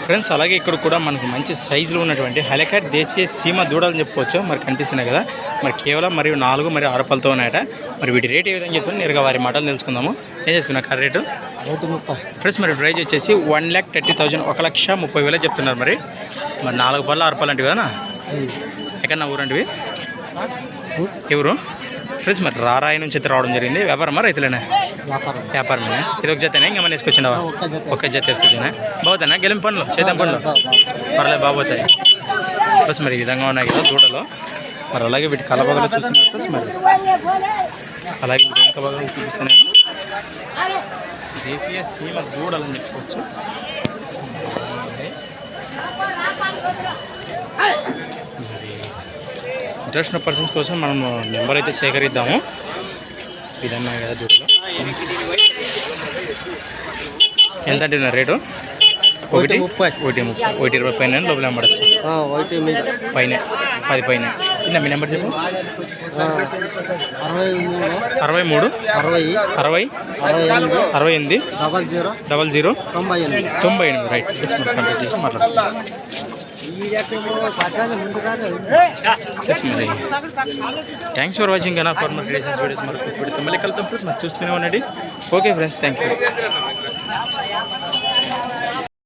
Friends అలాగే ఇక్కడ కూడా మనకు మంచి సైజులో ఉన్నటువంటి హైలైట్ దేశీయ సీమ దూడలు చెప్పుకోవచ్చు. మరి కనిపిస్తున్నాయి కదా, మరి కేవలం మరియు 4 మరియు 6 పళ్ళతో ఉన్నాయట. మరి వీటి రేట్ ఏ విధంగా చెప్తున్నా నేరుగా వారి మాటలు తెలుసుకుందాము. ఏం చెప్తున్నా కార్ రేటు? ఫ్రెండ్స్ మరి ప్రైజ్ వచ్చేసి 1,30,000 1,30,000 చెప్తున్నారు. మరి 4 పళ్ళు 6 పళ్ళు అంటివి కదా, ఎక్కడన్నా ఊరంటివి ఎవరు? ఫ్రెండ్స్ మరి రారాయి నుంచి అయితే రావడం జరిగింది. వ్యాపారమా రైతులేనా? వ్యాపారమేనా? ఇది ఒక జతేనా ఇంకా మన వేసుకొచ్చినావా? ఒక్క జత వేసుకొచ్చినా బాగుతానా? గెలిం పనులు చేద్దాం పనులు పర్లేదు బాగుతాయి. ప్లస్ మరి ఈ విధంగా ఉన్నాయి కదా దూడలు. మరి అలాగే వీటి కలబాగలు చూస్తున్నారు. ప్లస్ మరి అలాగే వీటి వెనక భాగాలు చూపిస్తాను నేను. దేశీయ సీమ దూడలు అని చెప్పుకోవచ్చు. ఇంట్రెస్ట్ ఉన్న పర్సన్స్ కోసం మనం నెంబర్ అయితే సేకరిద్దాము. విధంగా కదా దూడలు. ఎంత అంటే రేటు? 1,30,000 పైన లోపల అమ్మడచ్చు. పైన 10 పైన. ఇలా మీ నెంబర్ చెప్పు. 63 60 68 00 98. రైట్. కంప్లీట్ చేసి మాట్లాడుతున్నాం. థ్యాంక్స్ ఫర్ వాచింగ్ అన్న ఫర్ మై క్రియేషన్స్ వీడియోస్. మరి మళ్ళీ కలుద్దాం. మరి చూస్తూనే ఉండండి. Okay friends, thank you.